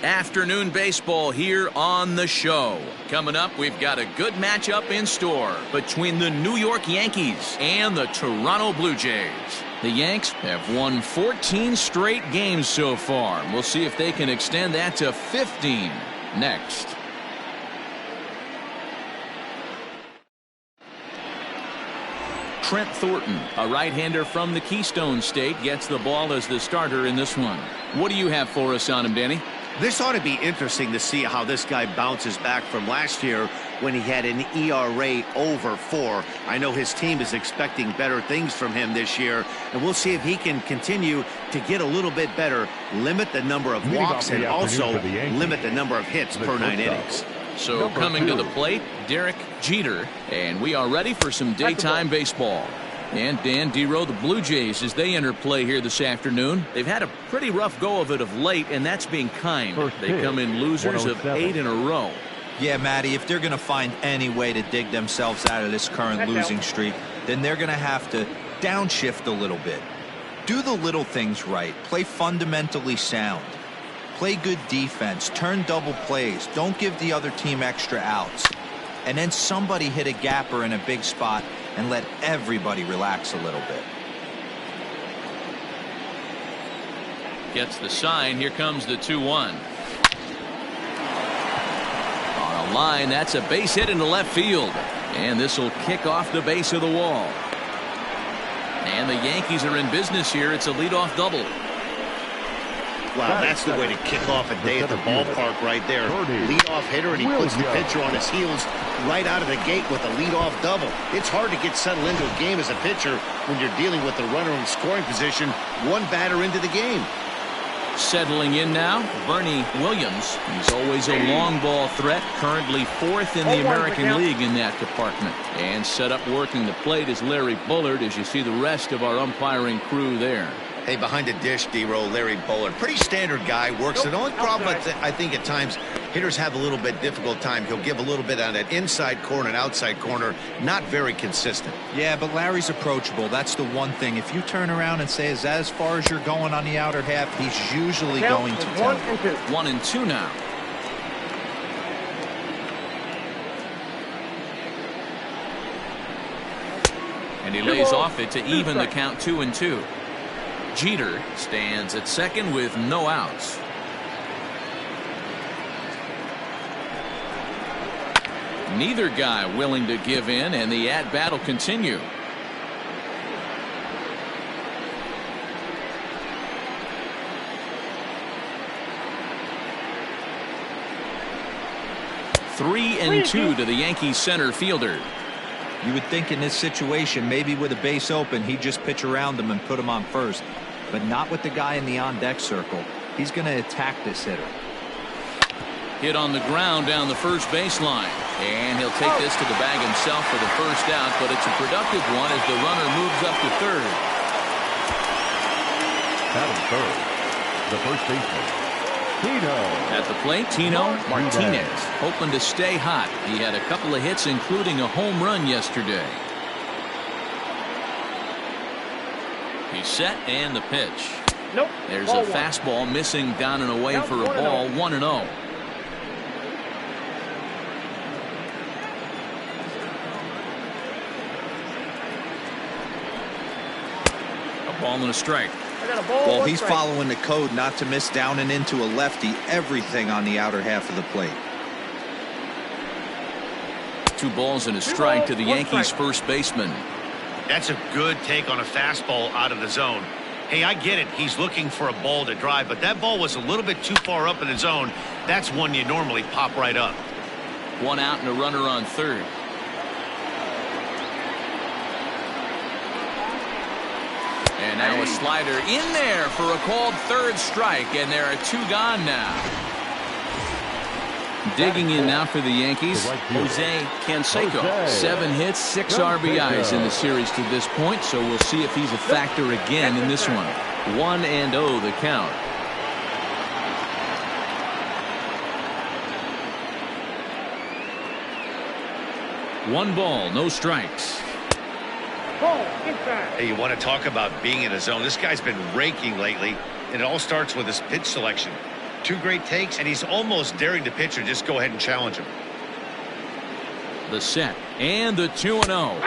Afternoon baseball here on the show. Coming up, we've got a good matchup in store between the New York Yankees and the Toronto Blue Jays. The Yanks have won 14 straight games so far. We'll see if they can extend that to 15 next. Trent Thornton, a right-hander from the Keystone State, gets the ball as the starter in this one. What do you have for us on him, Danny? This ought to be interesting to see how this guy bounces back from last year when he had an ERA over 4. I know his team is expecting better things from him this year, and we'll see if he can continue to get a little bit better, limit the number of walks, and also limit the number of hits per 9 innings. So coming to the plate, Derek Jeter, and we are ready for some daytime baseball. And Dan Dero, the Blue Jays, as they enter play here this afternoon, they've had a pretty rough go of it of late, and that's being kind. They come in losers of 8 in a row. Yeah, Matty, if they're going to find any way to dig themselves out of this current losing streak, then they're going to have to downshift a little bit. Do the little things right. Play fundamentally sound. Play good defense. Turn double plays. Don't give the other team extra outs. And then somebody hit a gapper in a big spot and let everybody relax a little bit. Gets the sign. Here comes the 2-1. On a line, that's a base hit into left field. And this will kick off the base of the wall. And the Yankees are in business here. It's a leadoff double. Wow, that's the way to kick off a day at the ballpark right there. Leadoff hitter, and he puts the pitcher on his heels right out of the gate with a leadoff double. It's hard to get settled into a game as a pitcher when you're dealing with the runner in scoring position, one batter into the game. Settling in now, Bernie Williams. He's always a long ball threat, currently 4th in the American League in that department. And set up working the plate is Larry Bullard, as you see the rest of our umpiring crew there. Hey, behind the dish, D-Row, Larry Bullard. Pretty standard guy, works it. The only problem I think at times hitters have a little bit difficult time. He'll give a little bit on that inside corner and outside corner. Not very consistent. Yeah, but Larry's approachable. That's the one thing. If you turn around and say, is that as far as you're going on the outer half, he's usually going to tell you. 1-2 now. And he lays off it to even the count 2-2. Jeter stands at second with no outs. Neither guy willing to give in, and the at-bat will continue. Three and 2 to the Yankees center fielder. You would think in this situation, maybe with a base open, he'd just pitch around him and put him on first. But not with the guy in the on-deck circle. He's going to attack this hitter. Hit on the ground down the first baseline. And he'll take this to the bag himself for the first out, but it's a productive one as the runner moves up to third. Batting third, the first baseman, Tino. At the plate, Tino Martinez, hoping to stay hot. He had a couple of hits, including a home run yesterday. He's set, and the pitch. Nope. There's a fastball missing down and away for a ball. 1-0. A ball and a strike. Well, he's following the code not to miss down and into a lefty. Everything on the outer half of the plate. 2 balls and a strike to the Yankees first baseman. That's a good take on a fastball out of the zone. Hey, I get it. He's looking for a ball to drive, but that ball was a little bit too far up in the zone. That's one you normally pop right up. 1 out and a runner on third. And now a slider in there for a called third strike, and there are 2 gone now. Digging in now for the Yankees, Jose Canseco. 7 hits, 6 RBIs in the series to this point, so we'll see if he's a factor again in this one. 1-0 the count. One ball, no strikes. Hey, you want to talk about being in a zone? This guy's been raking lately, and it all starts with his pitch selection. two great takes, and he's almost daring the pitcher just go ahead and challenge him. The set and the 2-0.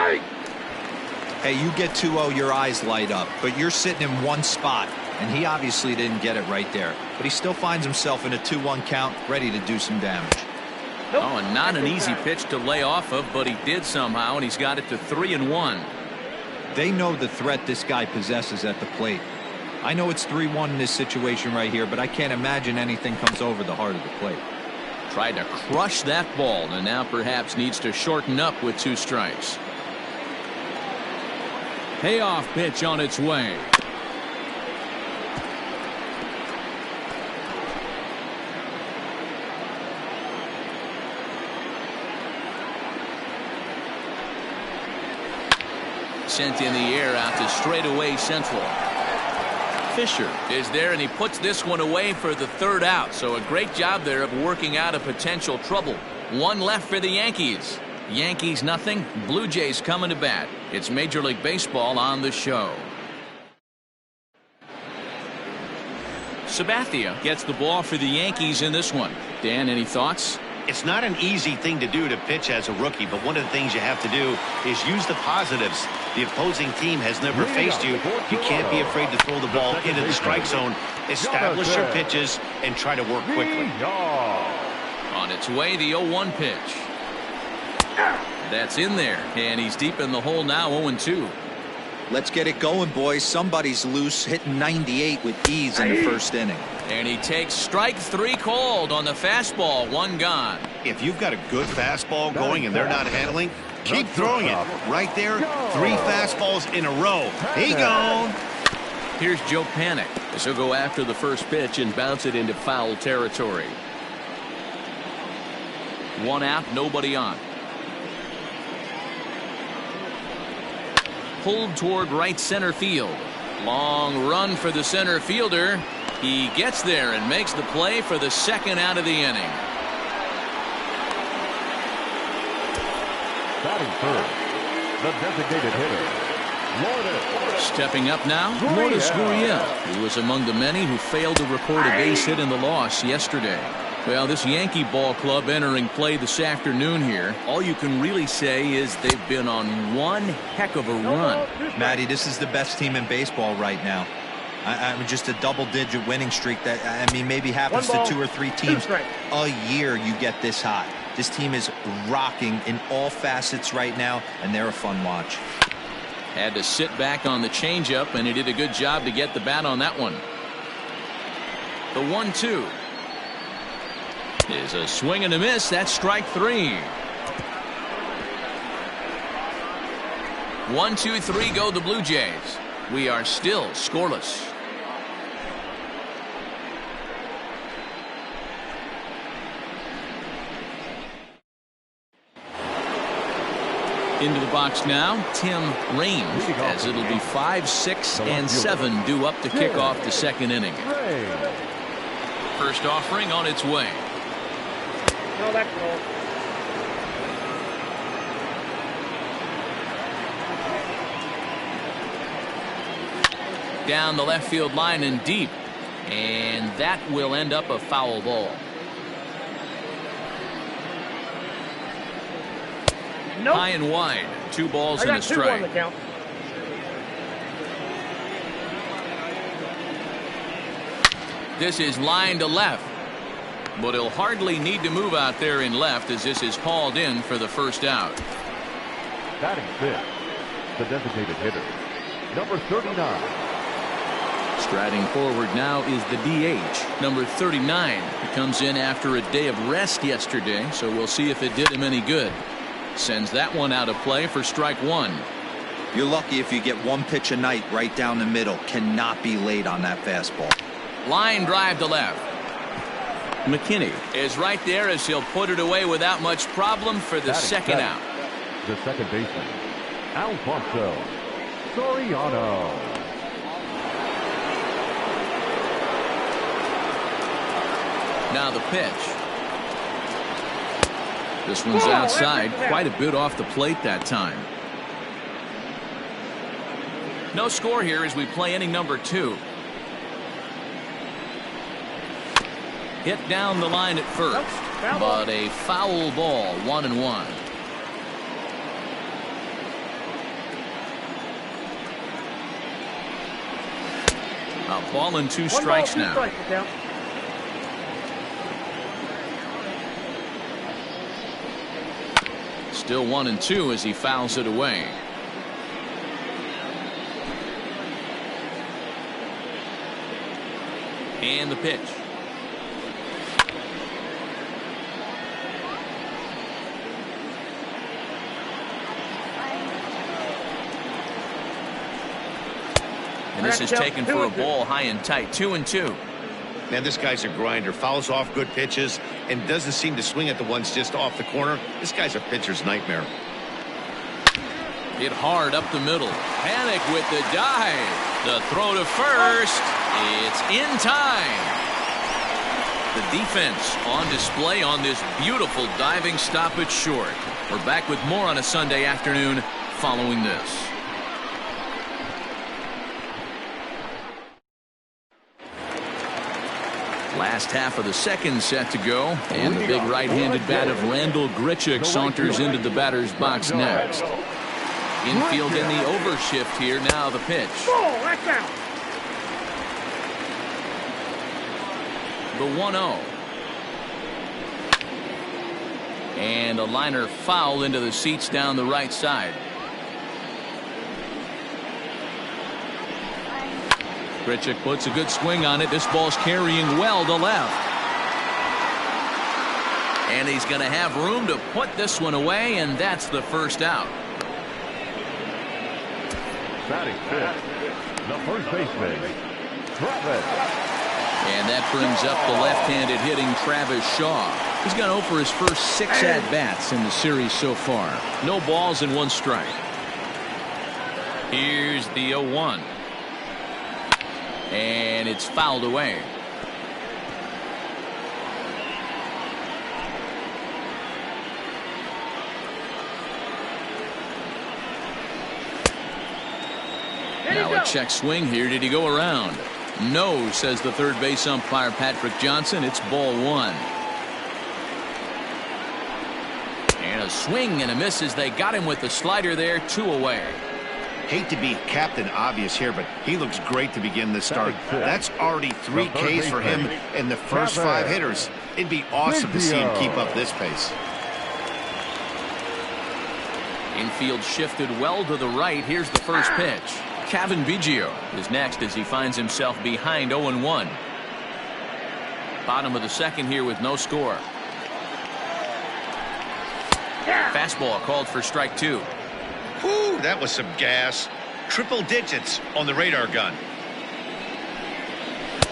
Hey, you get 2-0, your eyes light up, but you're sitting in one spot, and he obviously didn't get it right there. But he still finds himself in a 2-1 count, ready to do some damage. Oh, and not an easy pitch to lay off of, but he did somehow, and he's got it to 3-1. They know the threat this guy possesses at the plate. I know it's 3-1 in this situation right here, but I can't imagine anything comes over the heart of the plate. Tried to crush that ball, and now perhaps needs to shorten up with 2 strikes. Payoff pitch on its way. Sent in the air out to straightaway central. Fisher is there, and he puts this one away for the 3rd out. So a great job there of working out a potential trouble. 1 left for the Yankees. Yankees nothing. Blue Jays coming to bat. It's Major League Baseball on the show. Sabathia gets the ball for the Yankees in this one. Dan, any thoughts? It's not an easy thing to do to pitch as a rookie, but one of the things you have to do is use the positives. The opposing team has never faced you. You can't be afraid to throw the ball into the strike zone. Establish your pitches and try to work quickly. On its way, the 0-1 pitch. That's in there, and he's deep in the hole now, 0-2. Let's get it going, boys. Somebody's loose, hitting 98 with ease in the 1st inning. And he takes strike 3 called on the fastball. 1 gone. If you've got a good fastball going and they're not handling, keep throwing it. Right there, 3 fastballs in a row. He gone. Here's Joe Panic as he'll go after the first pitch and bounce it into foul territory. 1 out, nobody on. Pulled toward right center field. Long run for the center fielder. He gets there and makes the play for the 2nd out of the inning. Batting first, the designated hitter, Lourdes. Stepping up now, Lourdes Gurriel, who was among the many who failed to record a base hit in the loss yesterday. Well, this Yankee ball club entering play this afternoon here, all you can really say is they've been on one heck of a run. Matty, this is the best team in baseball right now. I mean, just a double-digit winning streak that, I mean, maybe happens to 2 or 3 teams a year. You get this hot. This team is rocking in all facets right now, and they're a fun watch. Had to sit back on the changeup, and he did a good job to get the bat on that one. The 1-2 is a swing and a miss. That's strike 3. 1, 2, 3 go the Blue Jays. We are still scoreless. Into the box now, Tim Raines, as it'll be 5, 6, and 7 due up to kick off the 2nd inning. First offering on its way. No, that's cool. Down the left field line and deep, and that will end up a foul ball. Nope. High and wide, 2 balls and a strike. This is line to left, but he'll hardly need to move out there in left as this is hauled in for the 1st out. Batting 5th, the designated hitter, number 39. Striding forward now is the DH, number 39. He comes in after a day of rest yesterday, so we'll see if it did him any good. Sends that one out of play for strike 1. You're lucky if you get 1 pitch a night right down the middle. Cannot be late on that fastball. Line drive to left. McKinney is right there as he'll put it away without much problem for the 2nd out. The second baseman, Alfonso Soriano. Now the pitch. This one's outside, quite a bit off the plate that time. No score here as we play inning number 2. Hit down the line at first, but a foul ball, 1-1. A ball and 2 strikes now. Still 1-2 as he fouls it away. And the pitch. And this is taken for a ball high and tight. 2-2. Man, this guy's a grinder. Fouls off good pitches and doesn't seem to swing at the ones just off the corner. This guy's a pitcher's nightmare. Hit hard up the middle. Panic with the dive. The throw to first. It's in time. The defense on display on this beautiful diving stop at short. We're back with more on a Sunday afternoon following this. Last half of the second set to go, and the big right-handed bat of Randall Grichuk saunters into the batter's box next. Infield in the overshift here. Now the pitch. The 1-0. And a liner foul into the seats down the right side. Grichuk puts a good swing on it. This ball's carrying well to left. And he's going to have room to put this one away, and that's the first out. Batting fifth, the first baseman, Travis. And that brings up the left-handed hitting Travis Shaw. He's gone 0 for his first 6 at-bats in the series so far. No balls and 1 strike. Here's the 0-1. And it's fouled away. Now a check swing here. Did he go around? No, says the third base umpire Patrick Johnson. It's ball 1. And a swing and a miss as they got him with the slider there. 2 away. Hate to be Captain Obvious here, but he looks great to begin the start. That's already 3 Ks for him in the first 5 hitters. It'd be awesome to see him keep up this pace. Infield shifted well to the right. Here's the first pitch. Kevin Biggio is next as he finds himself behind 0-1. Bottom of the second here with no score. Fastball called for strike 2. Whew, that was some gas. Triple digits on the radar gun.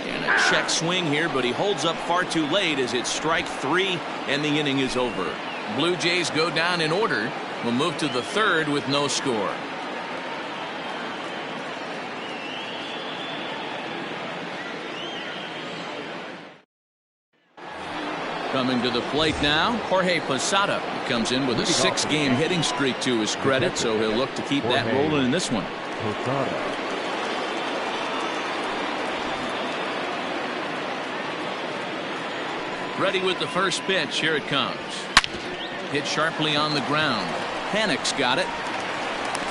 And a check swing here, but he holds up far too late as it's strike 3 and the inning is over. Blue Jays go down in order. We'll move to the third with no score. Coming to the plate now, Jorge Posada. He comes in with a 6-game hitting streak to his credit, so he'll look to keep that rolling in this one. Ready with the first pitch. Here it comes. Hit sharply on the ground. Panic's got it.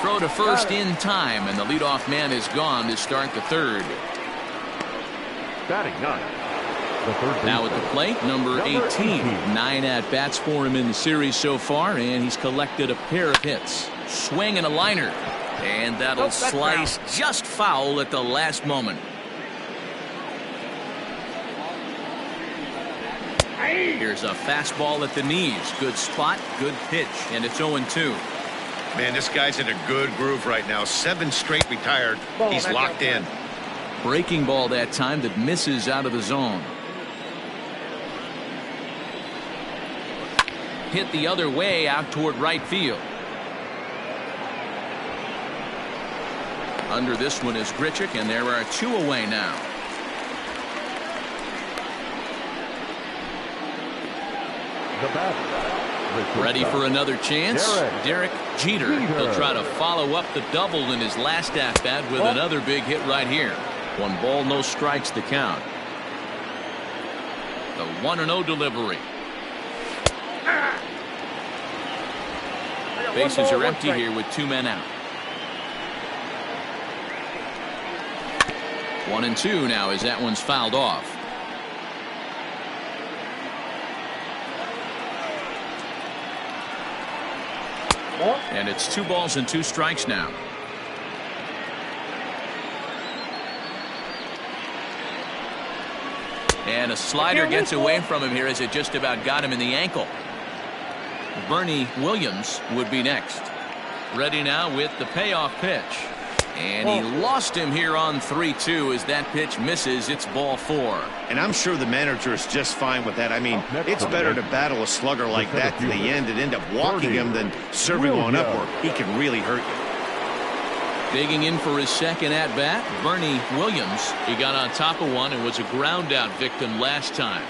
Throw to first in time, and the leadoff man is gone to start the third. Batting 9. Now at the plate, number 18. 9 at-bats for him in the series so far, and he's collected a pair of hits. Swing and a liner. And that'll slice just foul at the last moment. Here's a fastball at the knees. Good spot, good pitch, and it's 0-2. Man, this guy's in a good groove right now. 7 straight retired. He's locked in. Breaking ball that time that misses out of the zone. Hit the other way out toward right field. Under this one is Grichuk, and there are 2 away now. Ready for another chance? Derek Jeter. He'll try to follow up the double in his last at-bat with another big hit right here. 1 ball, no strikes to count. The 1-0 delivery. Bases are empty here with 2 men out. 1-2 now as that one's fouled off. And it's 2 balls and 2 strikes now. And a slider gets away from him here as it just about got him in the ankle. Bernie Williams would be next. Ready now with the payoff pitch. And he lost him here on 3-2 as that pitch misses. It's ball 4. And I'm sure the manager is just fine with that. I mean, it's better to battle a slugger like that to the end and end up walking him than serving one up where he can really hurt you. Digging in for his second at-bat, Bernie Williams. He got on top of one and was a ground-out victim last time.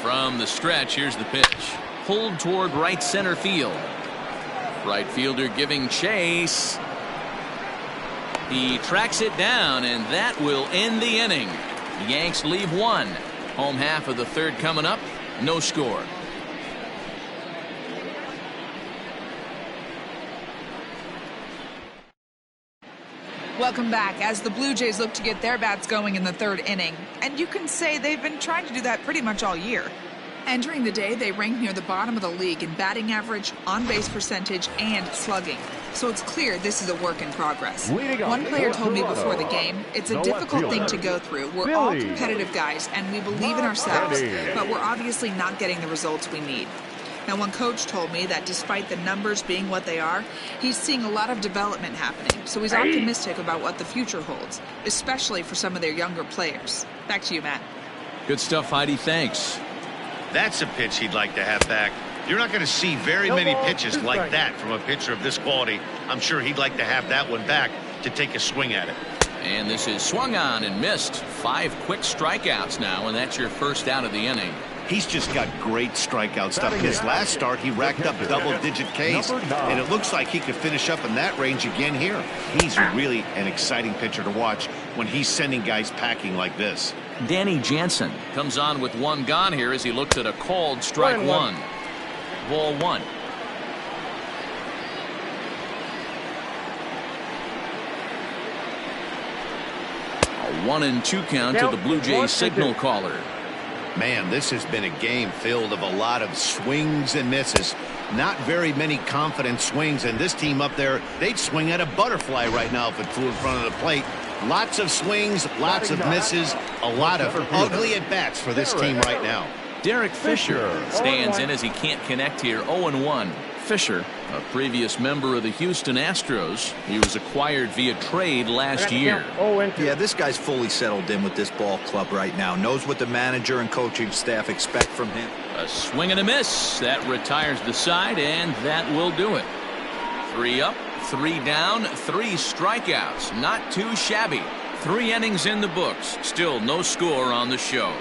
From the stretch, here's the pitch. Pulled toward right center field. Right fielder giving chase. He tracks it down, and that will end the inning. The Yanks leave 1. Home half of the 3rd coming up. No score. Welcome back as the Blue Jays look to get their bats going in the 3rd inning. And you can say they've been trying to do that pretty much all year. Entering the day, they rank near the bottom of the league in batting average, on-base percentage, and slugging. So it's clear this is a work in progress. One player told me before the game, it's a difficult thing to go through. We're all competitive guys, and we believe in ourselves, but we're obviously not getting the results we need. Now, one coach told me that despite the numbers being what they are, he's seeing a lot of development happening. So he's optimistic about what the future holds, especially for some of their younger players. Back to you, Matt. Good stuff, Heidi. Thanks. That's a pitch he'd like to have back. You're not going to see very many pitches like that from a pitcher of this quality. I'm sure he'd like to have that one back to take a swing at it. And this is swung on and missed. 5 quick strikeouts now, and that's your first out of the inning. He's just got great strikeout stuff. His last start, he racked up double-digit Ks, and it looks like he could finish up in that range again here. He's really an exciting pitcher to watch when he's sending guys packing like this. Danny Jansen comes on with 1 gone here as he looks at a called strike 1. Ball 1. A 1-2 count to the Blue Jays signal caller. Man, this has been a game filled of a lot of swings and misses. Not very many confident swings, and this team up there, they'd swing at a butterfly right now if it flew in front of the plate. Lots of swings, lots of misses, a lot of ugly at-bats for this team right now. Derek Fisher stands in as he can't connect here. 0-1. Fisher, a previous member of the Houston Astros. He was acquired via trade last year. Yeah, this guy's fully settled in with this ball club right now. Knows what the manager and coaching staff expect from him. A swing and a miss. That retires the side, and that will do it. 3 up, 3 down, 3 strikeouts. Not too shabby. 3 innings in the books. Still no score on the show.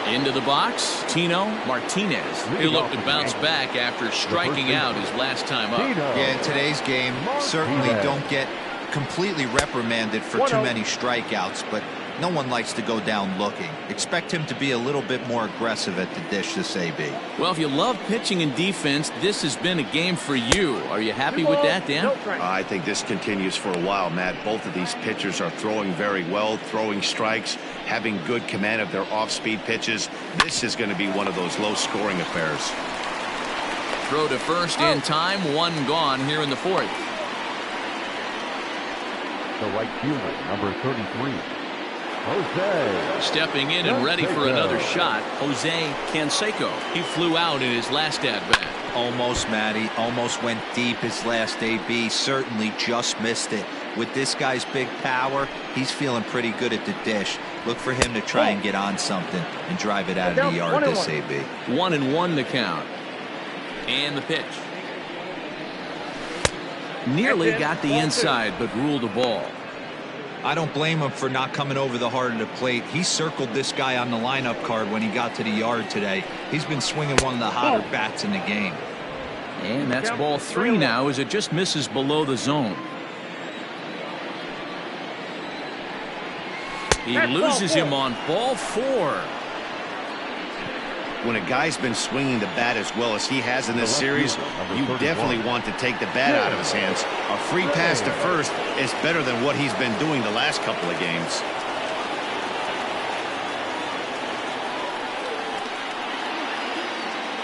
Into the box, Tino Martinez. He'll look to bounce back after striking out his last time up. Yeah, in today's game, certainly don't get completely reprimanded for too many strikeouts, but no one likes to go down looking. Expect him to be a little bit more aggressive at the dish this AB. Well, if you love pitching and defense, this has been a game for you. Are you happy with that, Dan? I think this continues for a while, Matt. Both of these pitchers are throwing very well, throwing strikes, having good command of their off-speed pitches. This is going to be one of those low-scoring affairs. Throw to first in time. 1 gone here in the 4th. The right fielder, number 33. Jose. Stepping in and ready for another shot, Jose Canseco. He flew out in his last at-bat. Almost, Matty. Almost went deep his last AB. Certainly just missed it. With this guy's big power, he's feeling pretty good at the dish. Look for him to try and get on something and drive it out of the yard this AB. 1-1 the count. And the pitch. Nearly got the inside, but ruled a ball. I don't blame him for not coming over the heart of the plate. He circled this guy on the lineup card when he got to the yard today. He's been swinging one of the hotter bats in the game. And that's ball 3 now as it just misses below the zone. He loses him on ball 4. When a guy's been swinging the bat as well as he has in this series, you definitely want to take the bat out of his hands. A free pass to first is better than what he's been doing the last couple of games.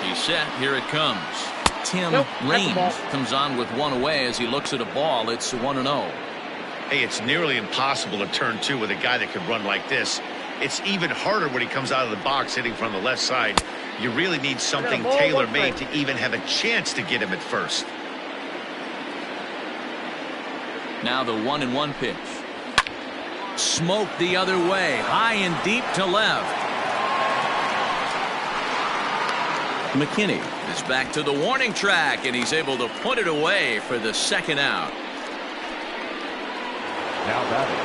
He's set. Here it comes. Tim Lanes comes on with one away as he looks at a ball. It's 1-0. Hey, it's nearly impossible to turn 2 with a guy that can run like this. It's even harder when he comes out of the box hitting from the left side. You really need something tailor-made to even have a chance to get him at first. Now the 1-1 pitch. Smoked the other way, high and deep to left. McKinney is back to the warning track, and he's able to put it away for the second out. Now batting,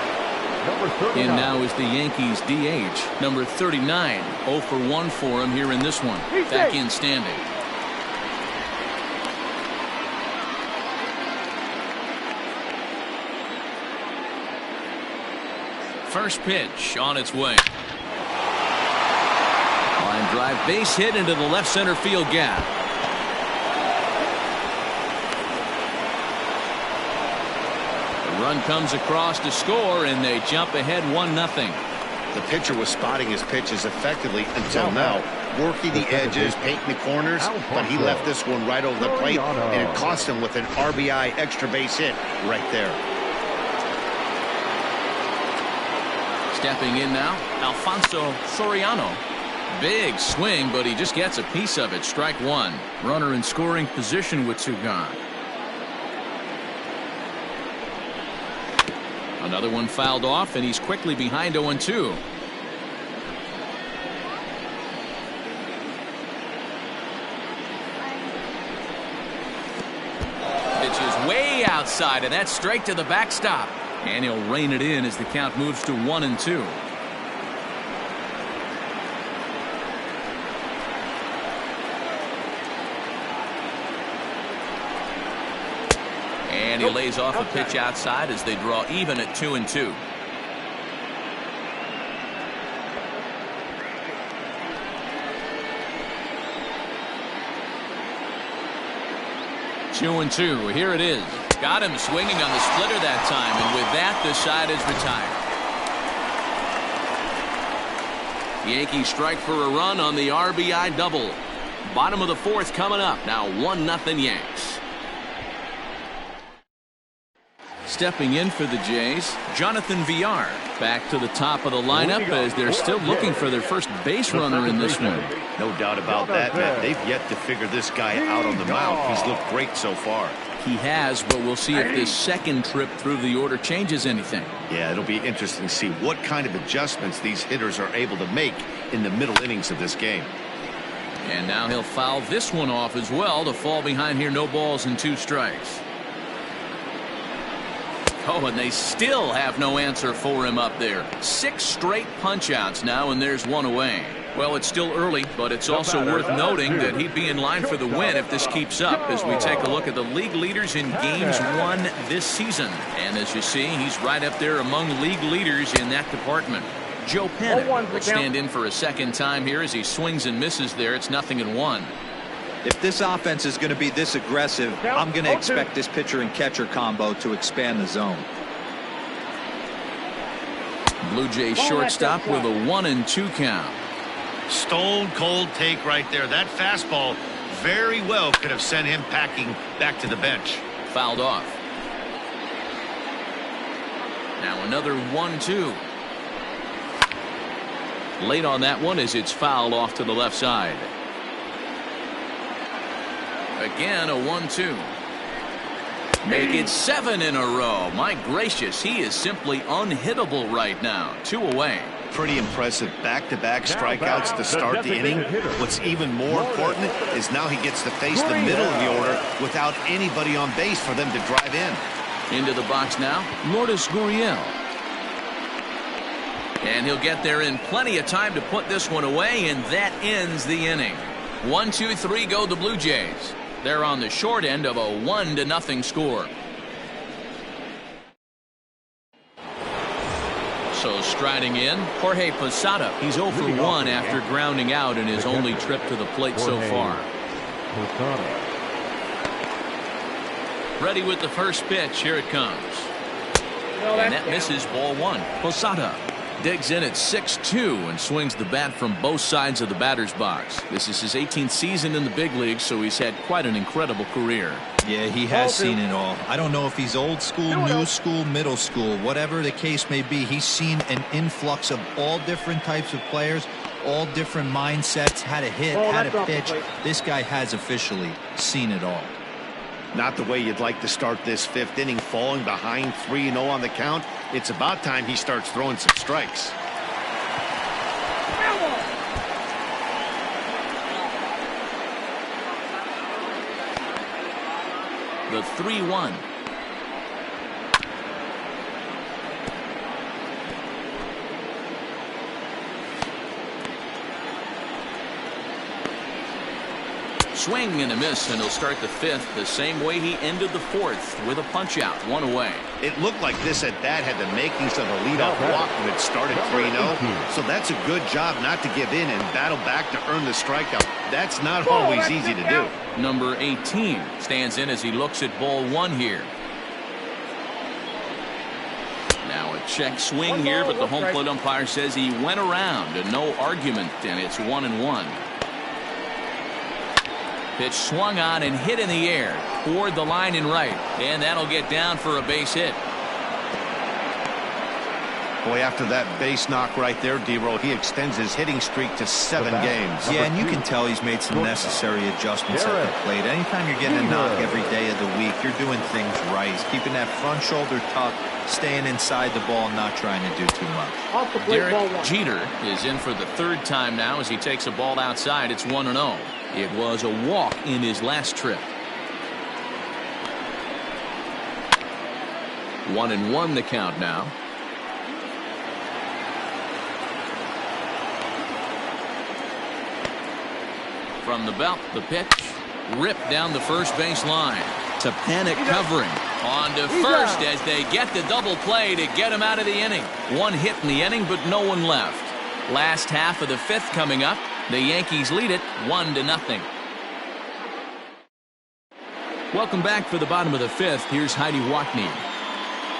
number 39. And now is the Yankees DH, number 39. 0 for 1 for him here in this one. Back in standing. First pitch on its way. Line drive, base hit into the left center field gap. The run comes across to score, and they jump ahead 1-0. The pitcher was spotting his pitches effectively until now, working the edges, painting the corners, but he left this one right over the plate, and it cost him with an RBI extra base hit right there. Stepping in now, Alfonso Soriano. Big swing, but he just gets a piece of it. Strike 1. Runner in scoring position with 2 gone. Another one fouled off, and he's quickly behind 0-2. Pitch is way outside, and that's straight to the backstop. And he'll rein it in as the count moves to 1-2. And he lays off a pitch outside as they draw even at 2-2. Two and 2. Here it is. Got him swinging on the splitter that time, and with that, the side is retired. The Yankees strike for a run on the RBI double. Bottom of the 4th coming up. Now 1-0 Yanks. Stepping in for the Jays, Jonathan Villar. Back to the top of the lineup as they're still looking for their first base runner in this one. No doubt about that, Matt. They've yet to figure this guy out on the mound. He's looked great so far. He has, but we'll see if this second trip through the order changes anything. Yeah, it'll be interesting to see what kind of adjustments these hitters are able to make in the middle innings of this game. And now he'll foul this one off as well to fall behind here. No balls and 2 strikes. Oh, and they still have no answer for him up there. 6 straight punch-outs now, and there's 1 away. Well, it's still early, but it's also worth noting that he'd be in line for the win if this keeps up as we take a look at the league leaders in games won this season. And as you see, he's right up there among league leaders in that department. Joe Penn will stand in for a second time here as he swings and misses there. It's 0-1. If this offense is going to be this aggressive, I'm going to expect this pitcher and catcher combo to expand the zone. Blue Jays shortstop with a 1-2 count. Stone cold take right there. That fastball very well could have sent him packing back to the bench. Fouled off. Now another 1-2. Late on that one as it's fouled off to the left side. Again, a 1-2. Make it 7 in a row. My gracious, he is simply unhittable right now. 2 away. Pretty impressive back-to-back strikeouts to start the inning. What's even more important is now he gets to face the middle of the order without anybody on base for them to drive in. Into the box now, Lourdes Gurriel. And he'll get there in plenty of time to put this one away, and that ends the inning. 1, 2, 3 go the Blue Jays. They're on the short end of a 1-0 score. So striding in, Jorge Posada. He's 0 for 1 after grounding out in his only trip to the plate so far. Ready with the first pitch. Here it comes. And that misses, ball 1. Posada digs in at 6-2 and swings the bat from both sides of the batter's box. This is his 18th season in the big leagues, so he's had quite an incredible career. Yeah, he has seen it all. I don't know if he's old school, new school, middle school, whatever the case may be. He's seen an influx of all different types of players, all different mindsets, how to hit, how to pitch. This guy has officially seen it all. Not the way you'd like to start this 5th inning, falling behind 3-0 on the count. It's about time he starts throwing some strikes. The 3-1. Swing and a miss, and he'll start the 5th the same way he ended the 4th, with a punch-out, 1 away. It looked like this at bat had the makings of a leadoff walk when it started 3-0. So that's a good job not to give in and battle back to earn the strikeout. That's not always easy to do. Number 18 stands in as he looks at ball 1 here. Now a check swing here, but the home plate umpire says he went around and no argument, and it's 1-1. Pitch swung on and hit in the air toward the line and right, and that'll get down for a base hit. Boy, after that base knock right there, D-Roll, he extends his hitting streak to 7 games. Yeah, and you can tell he's made some necessary adjustments at the plate. Anytime you're getting a knock every day of the week, you're doing things right. He's keeping that front shoulder tucked, staying inside the ball, not trying to do too much. Derek Jeter is in for the 3rd time now as he takes a ball outside. It's 1-0. It was a walk in his last trip. 1-1 the count now. From the belt, the pitch ripped down the first base line. To panic covering. On to first as they get the double play to get him out of the inning. 1 hit in the inning, but no one left. Last half of the 5th coming up. The Yankees lead it 1-0. Welcome back for the bottom of the 5th. Here's Heidi Watney.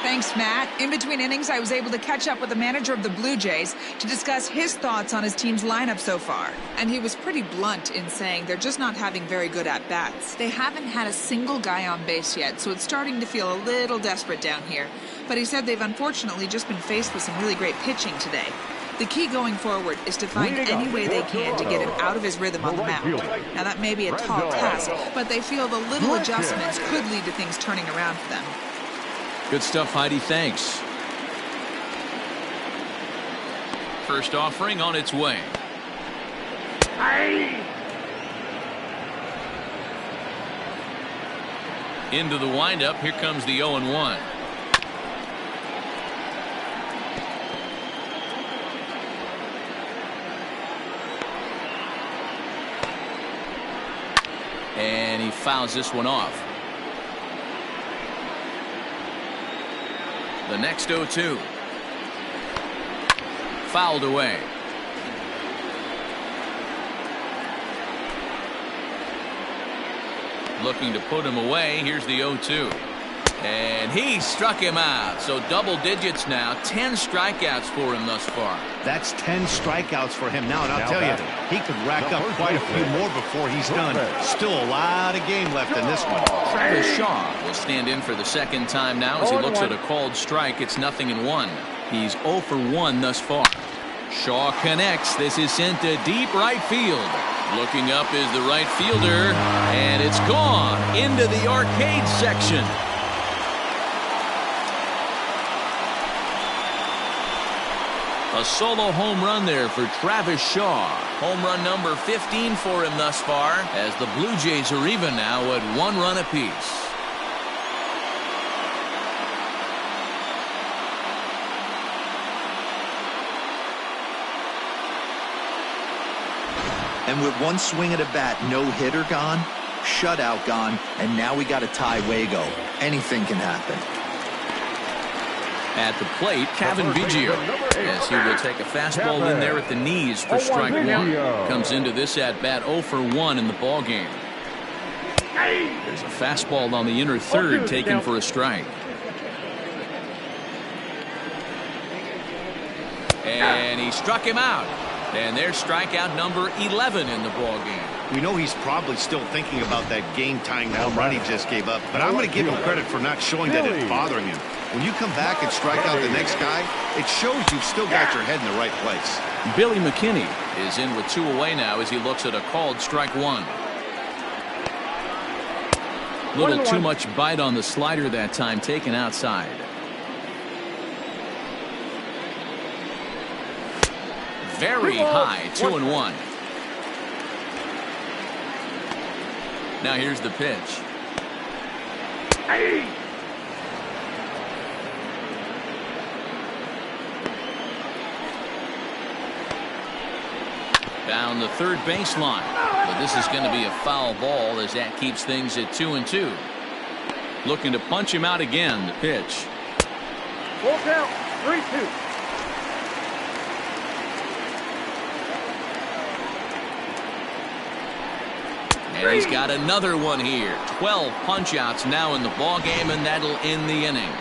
Thanks, Matt. In between innings, I was able to catch up with the manager of the Blue Jays to discuss his thoughts on his team's lineup so far. And he was pretty blunt in saying they're just not having very good at-bats. They haven't had a single guy on base yet, so it's starting to feel a little desperate down here. But he said they've unfortunately just been faced with some really great pitching today. The key going forward is to find any way they can to get him out of his rhythm on the mound. Now, that may be a tall task, but they feel the little adjustments could lead to things turning around for them. Good stuff, Heidi. Thanks. First offering on its way. Into the windup. Here comes the 0-1. And he fouls this one off. The next 0-2. Fouled away. Looking to put him away. Here's the 0-2. And he struck him out. So double digits now. 10 strikeouts for him thus far. That's 10 strikeouts for him now. And I'll tell you, he could rack up quite a few more before he's done. Still a lot of game left in this one. Travis Shaw will stand in for the 2nd time now as he looks at a called strike. It's 0-1. He's 0 for 1 thus far. Shaw connects. This is sent to deep right field. Looking up is the right fielder, and it's gone into the arcade section. A solo home run there for Travis Shaw. Home run number 15 for him thus far, as the Blue Jays are even now at 1 run apiece. And with 1 swing at a bat, no hitter gone, shutout gone, and now we got a tie Wago. Anything can happen. At the plate, Kevin Biggio, as he will take a fastball in there at the knees for strike one. Comes into this at-bat 0 for 1 in the ballgame. There's a fastball on the inner third taken for a strike. And he struck him out. And there's strikeout number 11 in the ballgame. We know he's probably still thinking about that game-tying home run he just gave up, but I'm going to give him credit for not showing that it's bothering him. When you come back and strike out the next guy, it shows you've still got your head in the right place. Billy McKinney is in with 2 away now as he looks at a called strike one. Little too much bite on the slider that time, taken outside. Very high, 2-1. Now here's the pitch. Down the third baseline. But this is going to be a foul ball as that keeps things at 2-2. Looking to punch him out again. The pitch. Full count, 3-2. And he's got another one here. 12 punch-outs now in the ballgame, and that'll end the inning.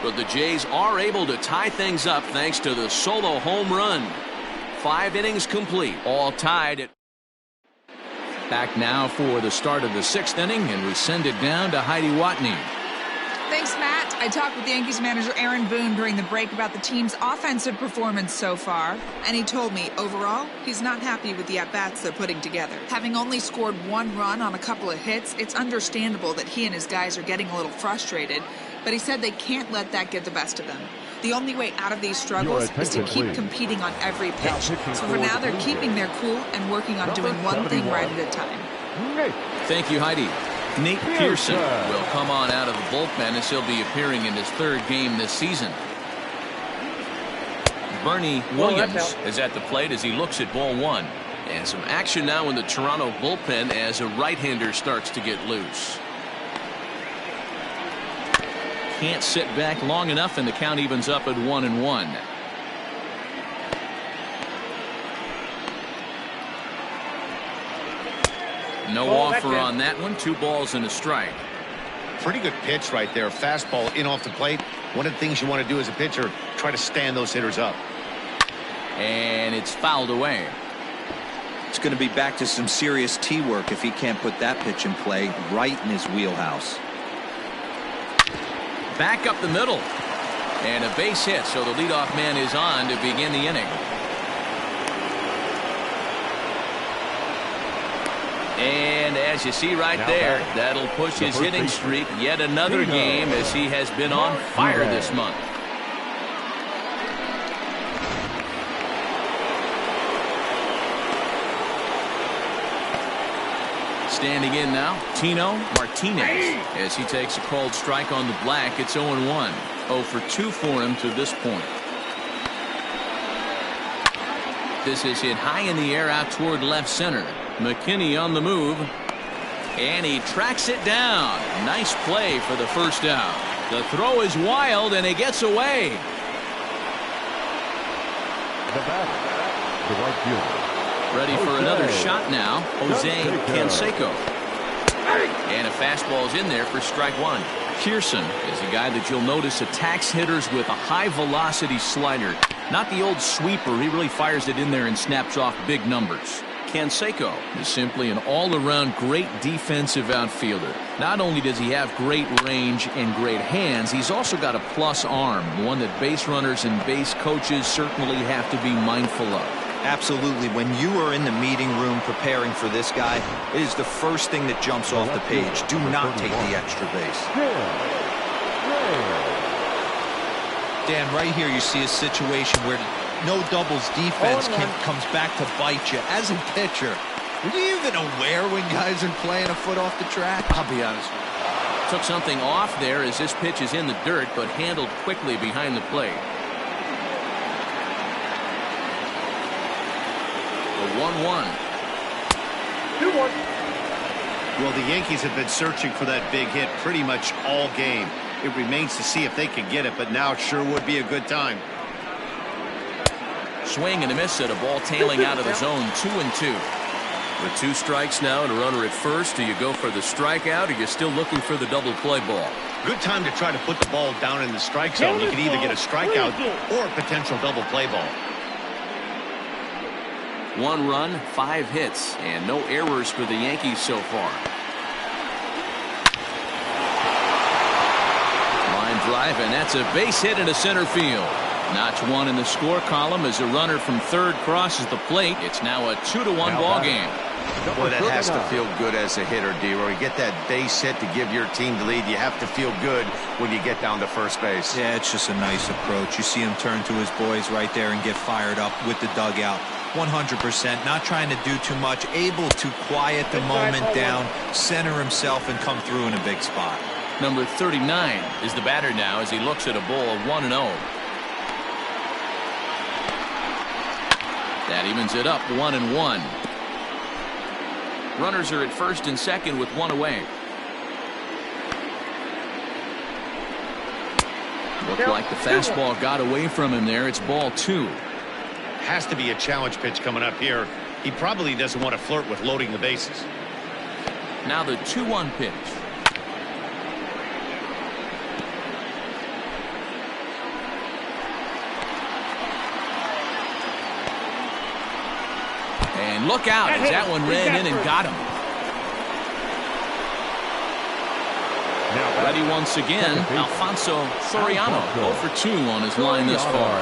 But the Jays are able to tie things up thanks to the solo home run. 5 innings complete, all tied at. Back now for the start of the 6th inning, and we send it down to Heidi Watney. Thanks, Matt. I talked with Yankees manager Aaron Boone during the break about the team's offensive performance so far, and he told me overall he's not happy with the at-bats they're putting together. Having only scored 1 run on a couple of hits, it's understandable that he and his guys are getting a little frustrated, but he said they can't let that get the best of them. The only way out of these struggles is to keep competing on every pitch. So for now, they're keeping their cool and working on doing one thing right at a time. Thank you, Heidi. Nate Pearson will come on out of the bullpen as he'll be appearing in his 3rd game this season. Bernie Williams is at the plate as he looks at ball 1. And some action now in the Toronto bullpen as a right-hander starts to get loose. Can't sit back long enough, and the count evens up at 1-1. No offer on that one. 2 balls and a strike. Pretty good pitch right there. Fastball in off the plate. One of the things you want to do as a pitcher, try to stand those hitters up. And it's fouled away. It's going to be back to some serious tee work if he can't put that pitch in play right in his wheelhouse. Back up the middle. And a base hit, so the leadoff man is on to begin the inning. And as you see right there, that'll push his hitting streak yet another game as he has been on fire this month. Standing in now, Tino Martinez, as he takes a called strike on the black. It's 0-1. 0 for 2 for him to this point. This is hit high in the air out toward left center. McKinney on the move, and he tracks it down. Nice play for the first out. The throw is wild, and he gets away. The batter, the right fielder. Ready for another shot now, Jose Canseco. And a fastball's in there for strike 1. Pearson is a guy that you'll notice attacks hitters with a high-velocity slider. Not the old sweeper. He really fires it in there and snaps off big numbers. Canseco is simply an all-around great defensive outfielder. Not only does he have great range and great hands, he's also got a plus arm, one that base runners and base coaches certainly have to be mindful of. Absolutely. When you are in the meeting room preparing for this guy, it is the first thing that jumps off the page. Do not take the extra base. Dan, right here you see a situation where no doubles defense comes back to bite you. As a pitcher, are you even aware when guys are playing a foot off the track? I'll be honest with you. Took something off there as this pitch is in the dirt, but handled quickly behind the plate. The 1-1. 2-1. Well, the Yankees have been searching for that big hit pretty much all game. It remains to see if they can get it, but now sure would be a good time. Swing and a miss at a ball tailing out of the zone, 2-2. With 2 strikes now and a runner at first, do you go for the strikeout, or you're still looking for the double play ball? Good time to try to put the ball down in the strike zone. You can either get a strikeout or a potential double play ball. 1 run, 5 hits, and no errors for the Yankees so far. Line drive, and that's a base hit into center field. Notch 1 in the score column as a runner from third crosses the plate. It's now a 2-1 ball game. Boy, that has to feel good as a hitter, D-Roy. You get that base hit to give your team the lead. You have to feel good when you get down to first base. Yeah, it's just a nice approach. You see him turn to his boys right there and get fired up with the dugout. 100%, not trying to do too much, able to quiet the moment down, center himself, and come through in a big spot. Number 39 is the batter now as he looks at a ball 1-0. That evens it up 1-1. Runners are at first and second with 1 away. Looked like the fastball got away from him there. It's ball 2. Has to be a challenge pitch coming up here. He probably doesn't want to flirt with loading the bases. Now the 2-1 pitch. And look out as that one ran in and got him. Ready once again, Alfonso Soriano, 0 for 2 on his line this far.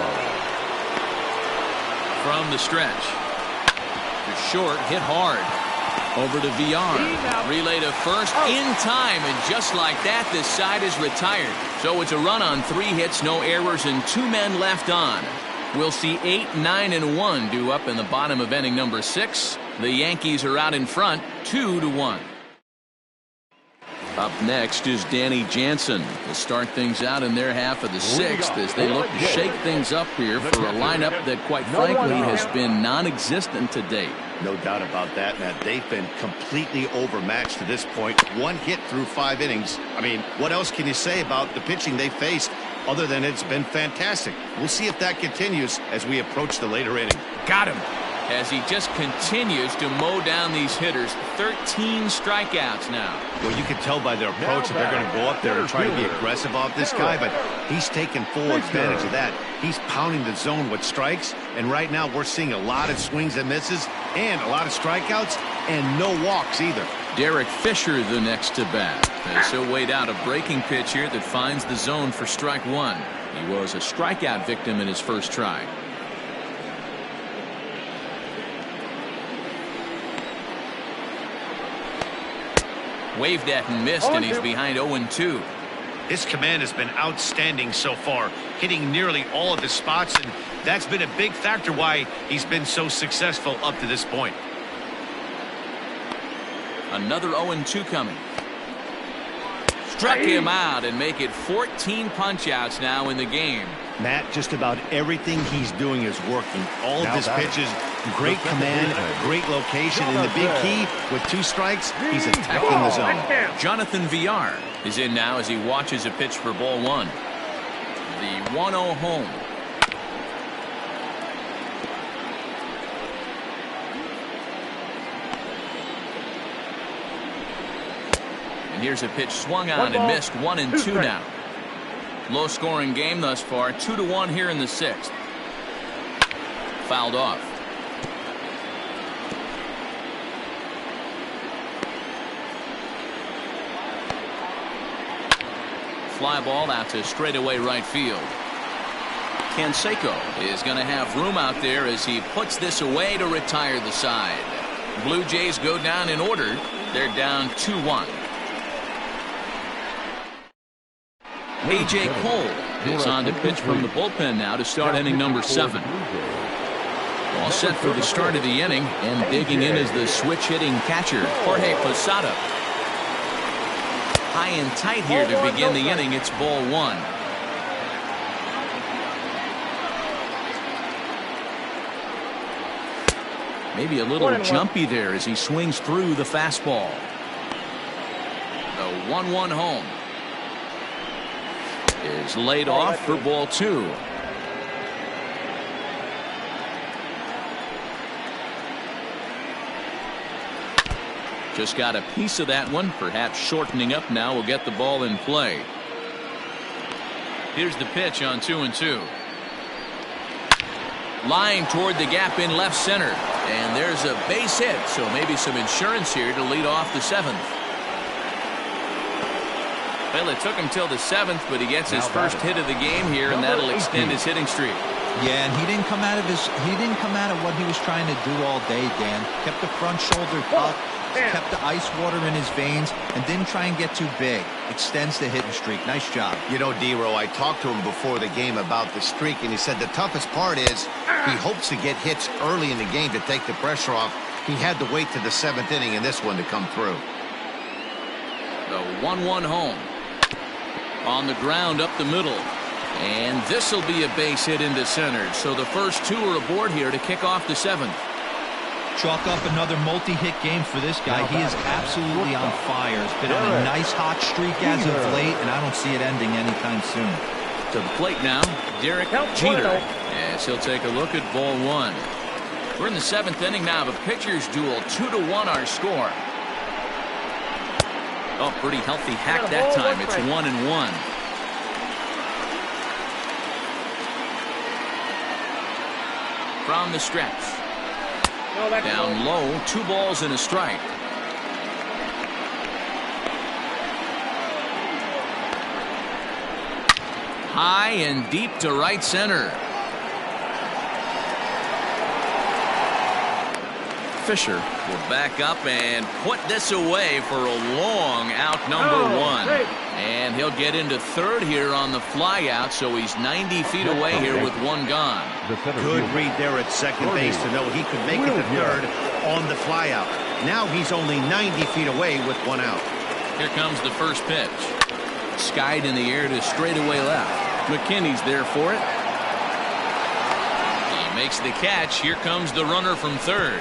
From the stretch. To short, hit hard. Over to VR. Relay to first in time, and just like that, this side is retired. So it's a run on 3 hits, no errors, and 2 men left on. We'll see 8, 9, and 1 due up in the bottom of inning number 6. The Yankees are out in front, 2-1. Up next is Danny Jansen to start things out in their half of the 6th as they look to shake things up here for a lineup that, quite frankly, has been non-existent to date. No doubt about that, Matt. They've been completely overmatched to this point. 1 hit through 5 innings. I mean, what else can you say about the pitching they faced other than it's been fantastic? We'll see if that continues as we approach the later inning. Got him. As he just continues to mow down these hitters. 13 strikeouts now. Well, you can tell by their approach that they're going to go up there and try to be aggressive off this guy, but he's taking full advantage of that. He's pounding the zone with strikes, and right now we're seeing a lot of swings and misses and a lot of strikeouts and no walks either. Derek Fisher the next to bat as he'll wait out a breaking pitch here that finds the zone for strike 1. He was a strikeout victim in his first try. Waved at and missed, and he's behind 0-2. His command has been outstanding so far, hitting nearly all of his spots, and that's been a big factor why he's been so successful up to this point. Another 0-2 coming. Struck him out and make it 14 punch-outs now in the game. Matt, just about everything he's doing is working. All of his pitches, great command, great location, and the big key, with 2 strikes, he's attacking the zone. Jonathan VR is in now as he watches a pitch for ball 1. The 1-0 home. And here's a pitch swung on and missed. 1-2 now. Low scoring game thus far. 2-1 here in the 6th. Fouled off. Fly ball out to straightaway right field. Canseco is going to have room out there as he puts this away to retire the side. Blue Jays go down in order. They're down 2-1. A.J. Cole is on to pitch from the bullpen now to start inning number 7. All set for the start of the inning, and digging in is the switch-hitting catcher, Jorge Posada. High and tight here to begin the inning. It's ball 1. Maybe a little jumpy there as he swings through the fastball. 1-1 home. Is laid off for ball 2. Just got a piece of that one. Perhaps shortening up now will get the ball in play. Here's the pitch on 2-2. Line toward the gap in left center. And there's a base hit, so maybe some insurance here to lead off the 7th. Well, it took him till the 7th, but he gets his first hit of the game here, and that'll extend his hitting streak. Yeah, and he didn't come out of what he was trying to do all day, Dan. Kept the front shoulder up, kept the ice water in his veins, and didn't try and get too big. Extends the hitting streak. Nice job. You know, D-Row, I talked to him before the game about the streak, and he said the toughest part is he hopes to get hits early in the game to take the pressure off. He had to wait to the 7th inning in this one to come through. The 1-1 home. On the ground up the middle. And this will be a base hit into center. So the first 2 are aboard here to kick off the 7th. Chalk up another multi-hit game for this guy. He is absolutely on fire. He's been on a nice hot streak as of late, and I don't see it ending anytime soon. To the plate now, Derek Jeter. As he'll take a look at ball 1. We're in the 7th inning now of a pitcher's duel. 2-1 our score. Oh, pretty healthy hack that time. It's 1-1. From the stretch. Down low, 2 balls and a strike. High and deep to right center. Fisher will back up and put this away for a long out number 1. And he'll get into third here on the fly out, so he's 90 feet away here with 1 gone. Good read there at second base to know he could make it to third on the fly out. Now he's only 90 feet away with 1 out. Here comes the first pitch. Skied in the air to straightaway left. McKinney's there for it. He makes the catch. Here comes the runner from third.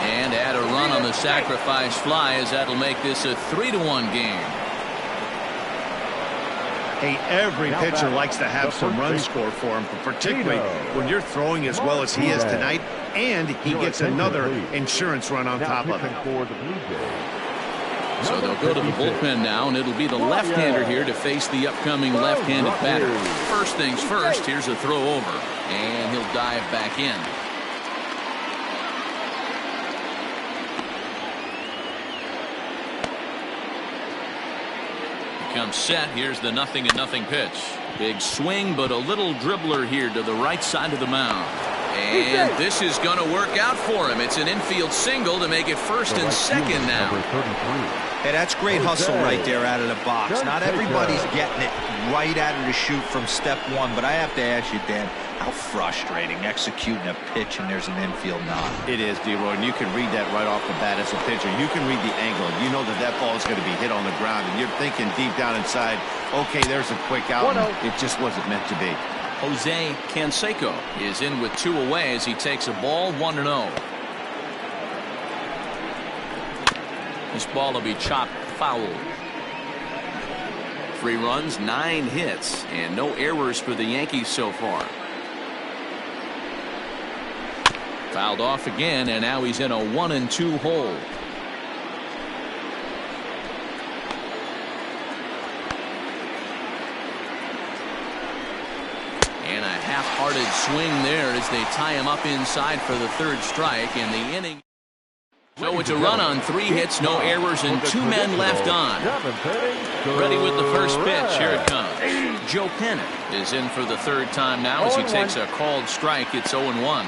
And add a run on the sacrifice fly, as that'll make this a 3-1 game. Hey, every pitcher likes to have some runs scored for him, particularly when you're throwing as well as he is tonight, and he gets another insurance run on top of it. So they'll go to the bullpen now, and it'll be the left-hander here to face the upcoming left-handed batter. First things first, here's a throw over, and he'll dive back in. Comes set. Here's the 0-0 pitch. Big swing, but a little dribbler here to the right side of the mound. And this is going to work out for him. It's an infield single to make it first and second now. Hey, that's great hustle right there out of the box. Not everybody's getting it right out of the chute from step 1, but I have to ask you, Dan, how frustrating executing a pitch and there's an infield knock. It is, D-Roy, and you can read that right off the bat as a pitcher. You can read the angle. You know that that ball is going to be hit on the ground, and you're thinking deep down inside, okay, there's a quick out. It just wasn't meant to be. Jose Canseco is in with 2 away as he takes a ball 1-0. This ball will be chopped foul. 3 runs, 9 hits, and no errors for the Yankees so far. Fouled off again, and now he's in a 1-2 hole. And a half-hearted swing there as they tie him up inside for the 3rd strike in the inning. So it's a run on 3 hits, no errors, and 2 men left on. Ready with the first pitch. Here it comes. Joe Pennant is in for the 3rd time now as he takes a called strike. It's 0-1.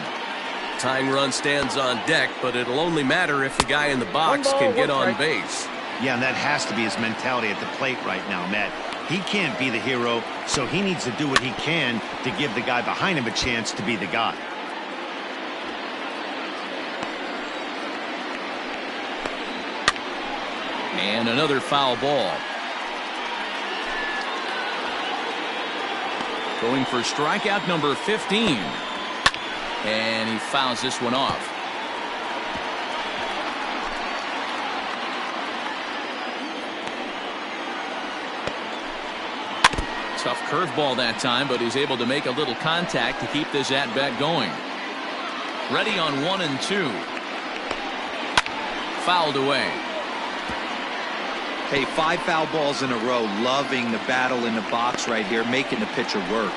Tying run stands on deck, but it'll only matter if the guy in the box can get on base. Yeah, and that has to be his mentality at the plate right now, Matt. He can't be the hero, so he needs to do what he can to give the guy behind him a chance to be the guy. And another foul ball. Going for strikeout number 15. And he fouls this one off. Tough curveball that time, but he's able to make a little contact to keep this at-bat going. Ready on 1-2. Fouled away. Hey, 5 foul balls in a row. Loving the battle in the box right here, making the pitcher work.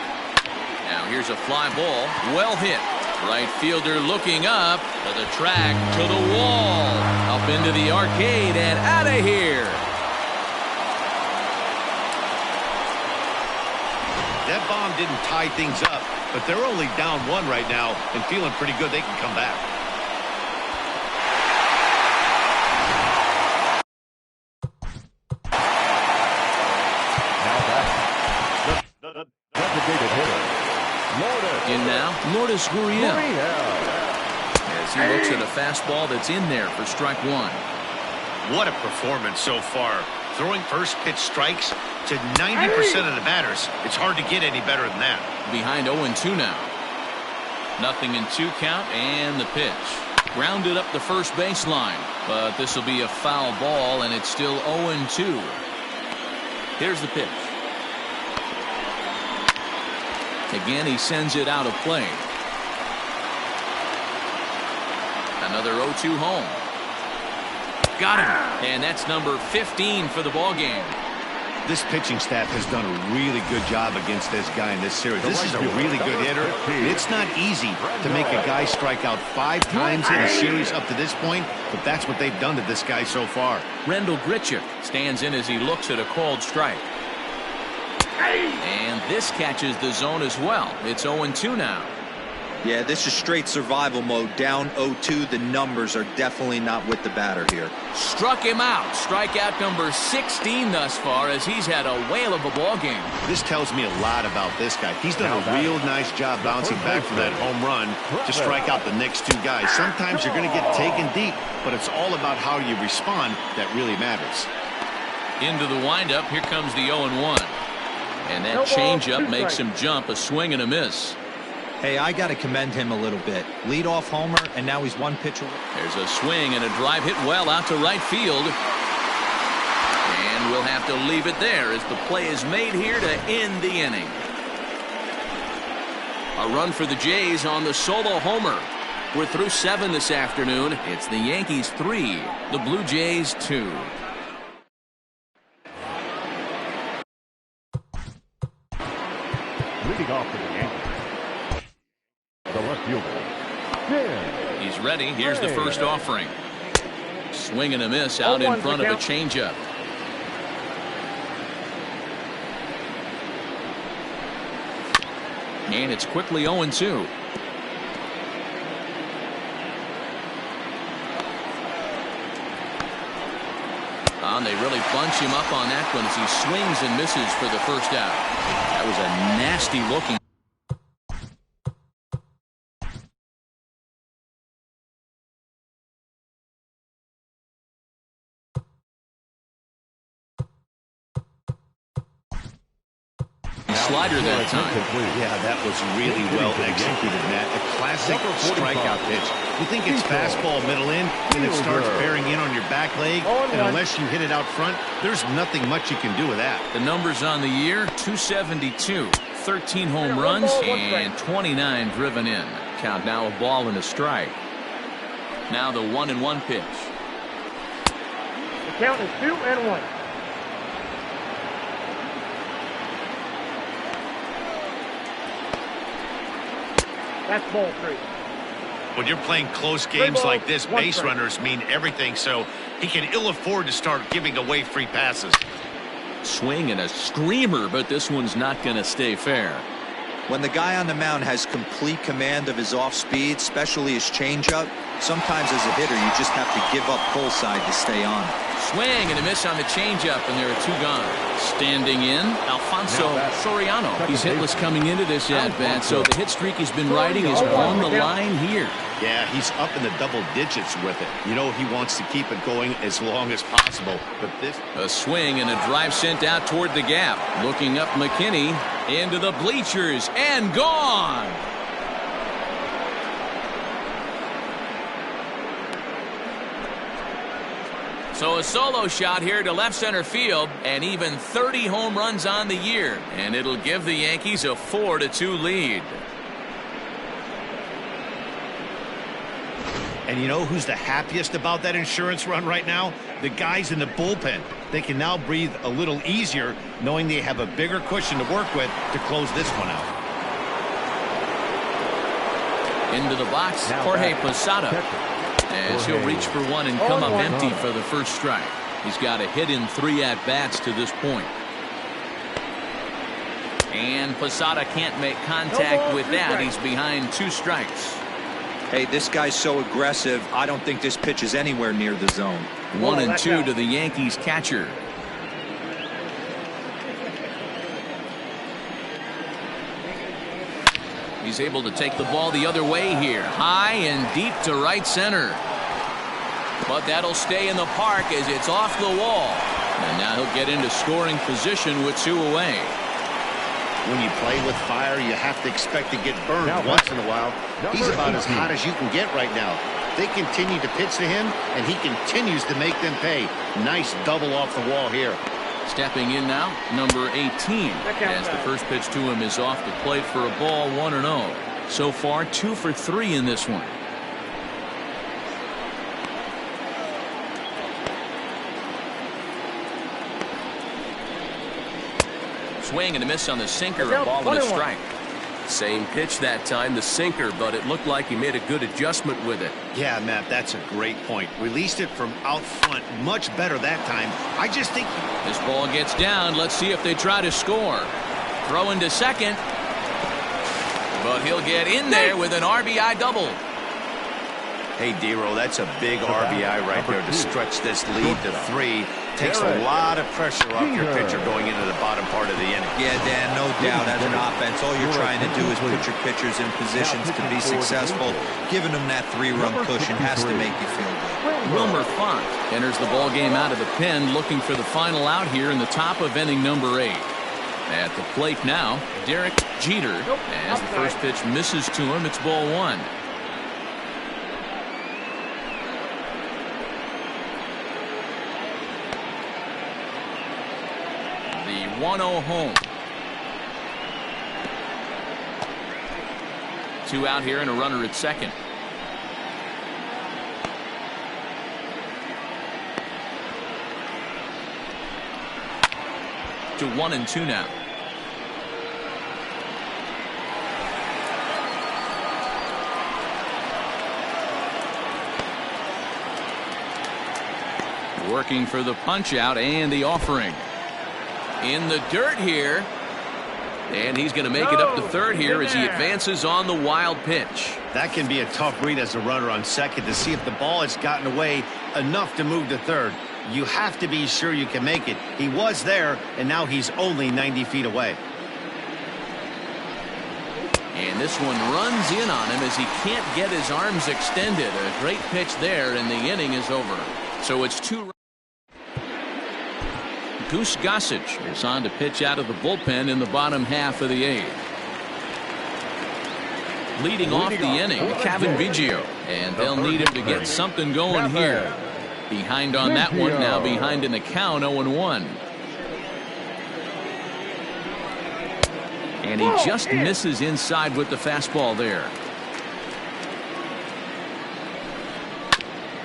Now here's a fly ball. Well hit. Right fielder looking up to the track, to the wall, up into the arcade and out of here. That bomb didn't tie things up, but they're only down 1 right now and feeling pretty good they can come back. Designated hitter, Lourdes. In now, Lourdes Gurriel. As he looks at a fastball that's in there for strike 1. What a performance so far. Throwing first pitch strikes to 90% of the batters. It's hard to get any better than that. Behind 0-2 now. 0-2 count and the pitch. Grounded up the first baseline, but this will be a foul ball and it's still 0-2. Here's the pitch. Again, he sends it out of play. Another 0-2 home. Got him. And that's number 15 for the ball game. This pitching staff has done a really good job against this guy in this series. This is a really good hitter. It's not easy to make a guy strike out 5 times in a series up to this point, but that's what they've done to this guy so far. Rendell Grichuk stands in as he looks at a called strike. And this catches the zone as well. It's 0-2 now. Yeah, this is straight survival mode. Down 0-2. The numbers are definitely not with the batter here. Struck him out. Strikeout number 16 thus far as he's had a whale of a ball game. This tells me a lot about this guy. He's done a real nice job bouncing back from that home run to strike out the next 2 guys. Sometimes you're going to get taken deep, but it's all about how you respond that really matters. Into the windup. Here comes the 0-1. And that changeup makes him jump. A swing and a miss. Hey, I got to commend him a little bit. Leadoff homer, and now he's 1 pitch away. There's a swing and a drive hit well out to right field. And we'll have to leave it there as the play is made here to end the inning. A run for the Jays on the solo homer. We're through 7 this afternoon. It's the Yankees 3, the Blue Jays 2. Leading off for the Yankees, the left fielder. He's ready. Here's the first offering. Swing and a miss out in front of a changeup. And it's quickly 0-2. And they really bunch him up on that one as he swings and misses for the first out. That was a nasty looking. Slider that time. Yeah, that was really well executed, Matt. A classic strikeout pitch. You think it's fastball middle in, and it starts bearing in on your back leg, and unless you hit it out front, there's nothing much you can do with that. The numbers on the year, 272, 13 home runs, and 29 driven in. Count now a ball and a strike. Now the 1-1 pitch. The count is 2-1. That's ball 3. When you're playing close games like this, base runners mean everything, so he can ill afford to start giving away free passes. Swing and a screamer, but this one's not going to stay fair. When the guy on the mound has complete command of his off speed, especially his changeup, sometimes as a hitter you just have to give up full side to stay on. Swing and a miss on the changeup, and there are 2 gone. Standing in, Alfonso Soriano. He's hitless coming into this at-bat, so the hit streak he's been riding is on the line here. Yeah, he's up in the double digits with it. You know, he wants to keep it going as long as possible. But this... A swing and a drive sent out toward the gap. Looking up McKinney into the bleachers and gone. So a solo shot here to left center field, and even 30 home runs on the year, and it'll give the Yankees a 4-2 lead. And you know who's the happiest about that insurance run right now? The guys in the bullpen. They can now breathe a little easier knowing they have a bigger cushion to work with to close this one out. Into the box, Jorge Posada. As he'll reach for one and come up empty for the first strike. He's got a hit in 3 at-bats to this point. And Posada can't make contact with that. He's behind 2 strikes. Hey, this guy's so aggressive, I don't think this pitch is anywhere near the zone. 1-2 to the Yankees catcher. He's able to take the ball the other way here. High and deep to right center. But that'll stay in the park as it's off the wall. And now he'll get into scoring position with 2 away. When you play with fire, you have to expect to get burned once in a while. He's about as hot as you can get right now. They continue to pitch to him, and he continues to make them pay. Nice double off the wall here. Stepping in now, number 18, as the first pitch to him is off the plate for a ball, 1-0. So far, 2 for 3 in this one. Swing and a miss on the sinker, a ball and a strike. Same pitch that time, the sinker, but it looked like he made a good adjustment with it. Yeah, Matt, that's a great point. Released it from out front much better that time. I just think this ball gets down. Let's see if they try to score. Throw into second. But he'll get in there with an RBI double. Hey, D-Roll, that's a big RBI right there to stretch this lead to 3. Takes a lot of pressure off your pitcher going into the bottom part of the inning. Yeah, Dan, no doubt. As an offense, all you're trying to do is put your pitchers in positions to be successful. Giving them that 3-run cushion has to make you feel good. Wilmer Font enters the ball game out of the pen, looking for the final out here in the top of inning number 8. At the plate now, Derek Jeter. As the first pitch misses to him, it's ball 1. The 1-0 home. 2 out here and a runner at second. To 1-2 now. Working for the punch out and the offering. In the dirt here. And he's going to make it up to third here as he advances on the wild pitch. That can be a tough read as a runner on second to see if the ball has gotten away enough to move to third. You have to be sure you can make it. He was there, and now he's only 90 feet away. And this one runs in on him as he can't get his arms extended. A great pitch there, and the inning is over. So it's 2. Goose Gossage is on to pitch out of the bullpen in the bottom half of the 8th. Leading off the inning, Kevin Biggio, and they'll need him to get something going here. Behind on that one, now behind in the count, 0-1. And he just misses inside with the fastball there.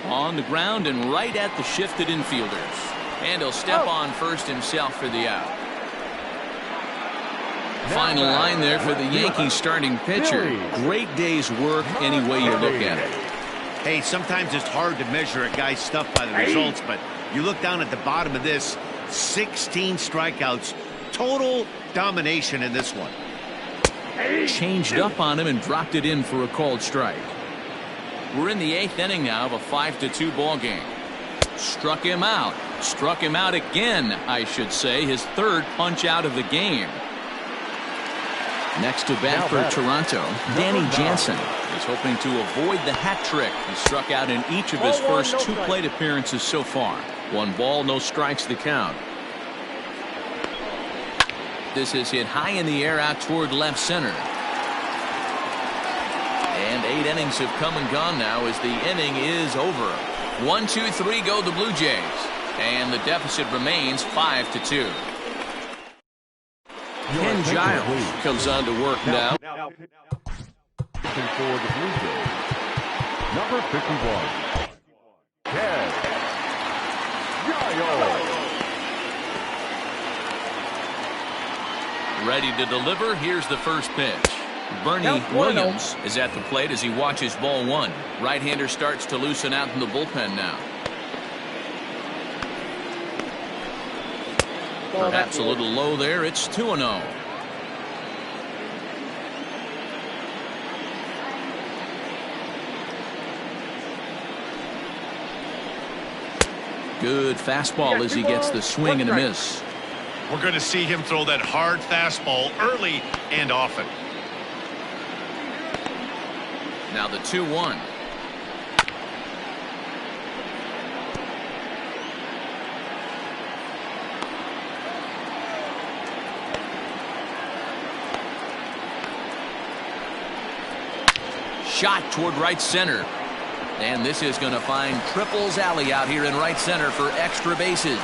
On the ground and right at the shifted infielders. And he'll step on first himself for the out. Final line there for the Yankees starting pitcher. Great day's work any way you look at it. Hey, sometimes it's hard to measure a guy's stuff by the results, but you look down at the bottom of this, 16 strikeouts, total domination in this one. Changed up on him and dropped it in for a called strike. We're in the 8th inning now of a 5-2 ball game. Struck him out. Struck him out again, I should say. His 3rd punch out of the game. Next to bat for Toronto, Danny Jansen is hoping to avoid the hat trick. He struck out in each of his first 2 plate appearances so far. 1 ball, no strikes the count. This is hit high in the air out toward left center. And 8 innings have come and gone now as the inning is over. 1-2-3 go the Blue Jays. And the deficit remains 5-2. Ken Giles comes on to work now. For the Blue Jays, number 51, Ken Giles. Ready to deliver. Here's the first pitch. Bernie Williams is at the plate as he watches ball one. Right-hander starts to loosen out in the bullpen now. Perhaps a little low there. It's 2-0. Good fastball as he gets the swing and a miss. We're going to see him throw that hard fastball early and often. Now the 2-1. Shot toward right center. And this is going to find Triples Alley out here in right center for extra bases.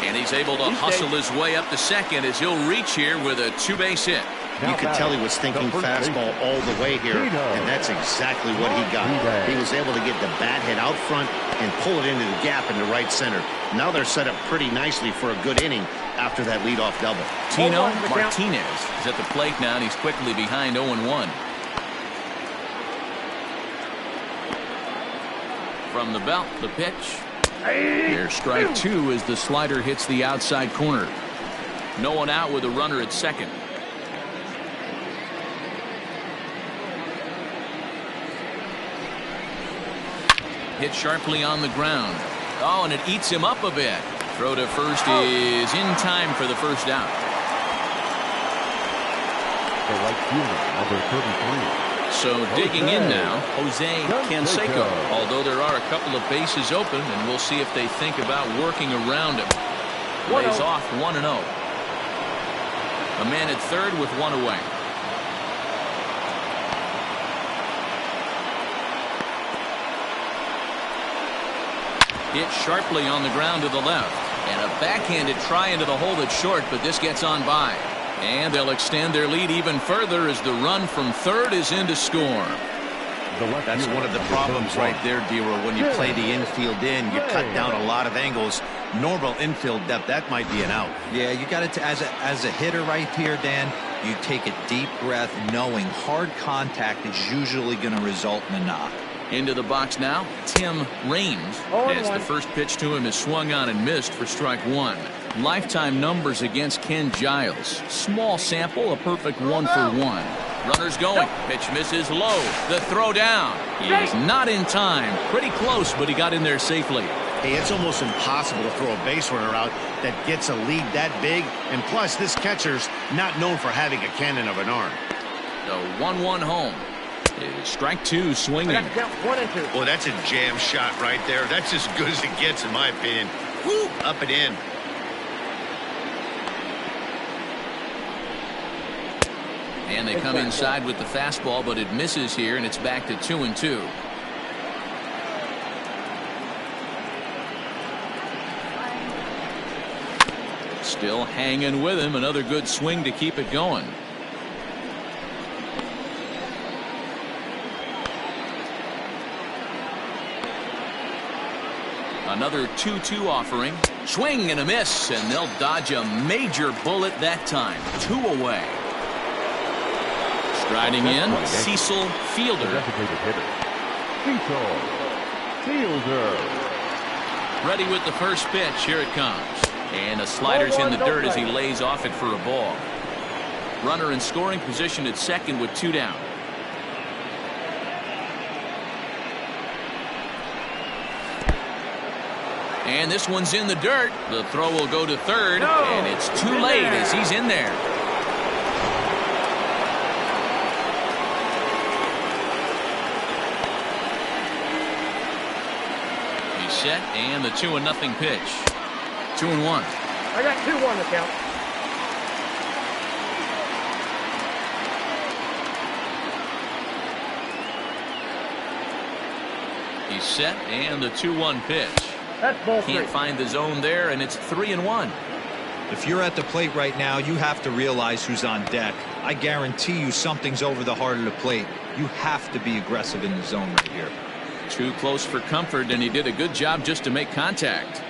And he's able to hustle his way up to second as he'll reach here with a two-base hit. You could tell he was thinking fastball all the way here, and that's exactly what he got. He was able to get the bat head out front and pull it into the gap into right center. Now they're set up pretty nicely for a good inning after that leadoff double. Tino Martinez is at the plate now, and he's quickly behind 0-1. From the belt, the pitch. There's strike two as the slider hits the outside corner. No one out with a runner at second. Hit sharply on the ground. Oh, and it eats him up a bit. Throw to first is in time for the first out. The right fielder, number 33. So digging in now, Jose Canseco. Although there are a couple of bases open, and we'll see if they think about working around him. Lays off 1-0. A man at third with one away. Hit sharply on the ground to the left. And a backhanded try into the hole that's short, but this gets on by. And they'll extend their lead even further as the run from third is in to score. That's one of the problems right there, D-Roll. When you play the infield in, you cut down a lot of angles. Normal infield depth, that might be an out. Yeah, you got it as a hitter right here, Dan. You take a deep breath knowing hard contact is usually going to result in a knock. Into the box now, Tim Raines. As the first pitch to him is swung on and missed for strike one. Lifetime numbers against Ken Giles. Small sample, a perfect 1-for-1. Runners going. Pitch misses low. The throw down. He's not in time. Pretty close, but he got in there safely. Hey, it's almost impossible to throw a base runner out that gets a lead that big. And plus, this catcher's not known for having a cannon of an arm. The 1-1 home. Is strike two swinging. Well, that's a jam shot right there. That's as good as it gets, in my opinion. Woo, up and in. And they come inside with the fastball, but it misses here, and it's back to 2-2. Still hanging with him. Another good swing to keep it going. Another 2-2 offering. Swing and a miss, and they'll dodge a major bullet that time. 2 away. Striding in, Cecil Fielder. Designated hitter, Cecil Fielder. Ready with the first pitch. Here it comes. And a slider's in the dirt as he lays off it for a ball. Runner in scoring position at second with 2 down. And this one's in the dirt. The throw will go to third, and it's too late as he's in there. He's set, and the 2-0 pitch. 2-1. I got 2-1 to count. He's set, and the 2-1 pitch. That's ball three. Can't find the zone there, and it's 3-1. If you're at the plate right now, you have to realize who's on deck. I guarantee you something's over the heart of the plate. You have to be aggressive in the zone right here. Too close for comfort, and he did a good job just to make contact.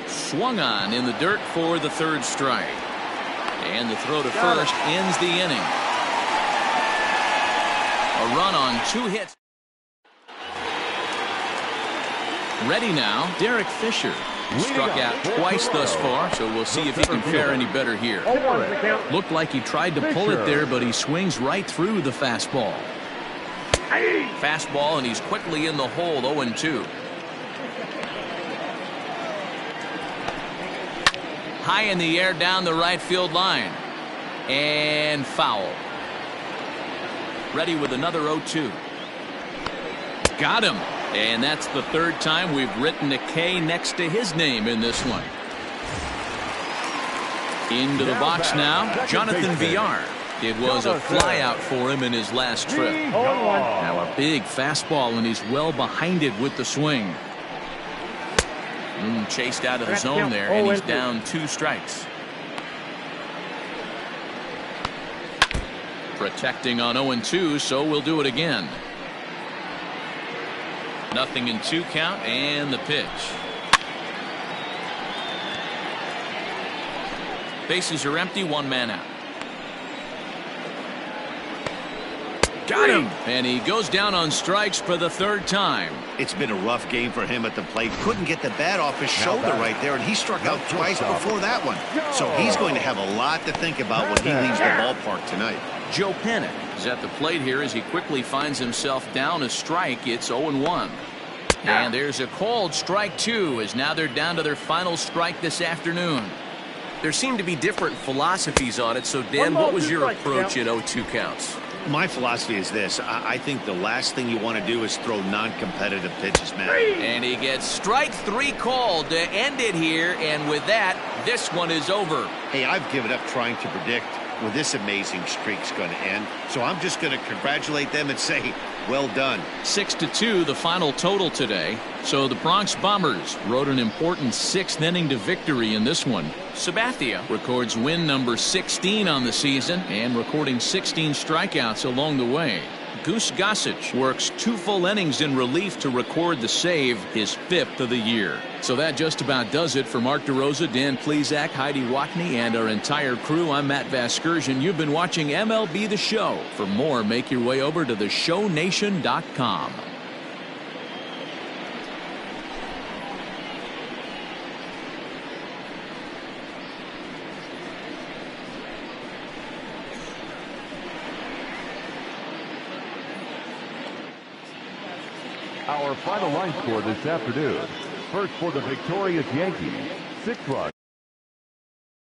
Swung on in the dirt for the 3rd strike. And the throw to first ends the inning. A run on 2 hits. Ready now, Derek Fisher. Struck out twice thus far, so we'll see if he can fare any better here. Looked like he tried to pull it there, but he swings right through the fastball. Fastball, and he's quickly in the hole, 0-2. High in the air down the right field line. And foul. Ready with another 0-2. Got him. And that's the 3rd time we've written a K next to his name in this one. Into the box now, Jonathan Villar. It was a flyout for him in his last trip. Now a big fastball, and he's well behind it with the swing. Chased out of the zone there, and he's down 2 strikes. Protecting on 0-2, so we'll do it again. Nothing in 2 count, and the pitch. Bases are empty, 1 man out. Got him! And he goes down on strikes for the 3rd time. It's been a rough game for him at the plate. Couldn't get the bat off his shoulder right there, and he struck out twice before that one. So he's going to have a lot to think about when he leaves the ballpark tonight. Joe Panic is at the plate here as he quickly finds himself down a strike. It's 0-1. And there's a called strike 2, as now they're down to their final strike this afternoon. There seem to be different philosophies on it, so Dan, what was your approach in 0-2 counts? My philosophy is this. I think the last thing you want to do is throw non-competitive pitches, man. And he gets strike 3 called to end it here, and with that, this one is over. Hey, I've given up trying to predict when this amazing streak's going to end, so I'm just going to congratulate them and say, well done. 6-2, the final total today. So the Bronx Bombers rode an important 6th inning to victory in this one. Sabathia records win number 16 on the season and recording 16 strikeouts along the way. Goose Gossage works 2 full innings in relief to record the save, his 5th of the year. So that just about does it for Mark DeRosa, Dan Plesac, Heidi Wackney, and our entire crew. I'm Matt Vasgersian. You've been watching MLB The Show. For more, make your way over to theshownation.com. Our final line score this afternoon. First for the victorious Yankees, 6 runs.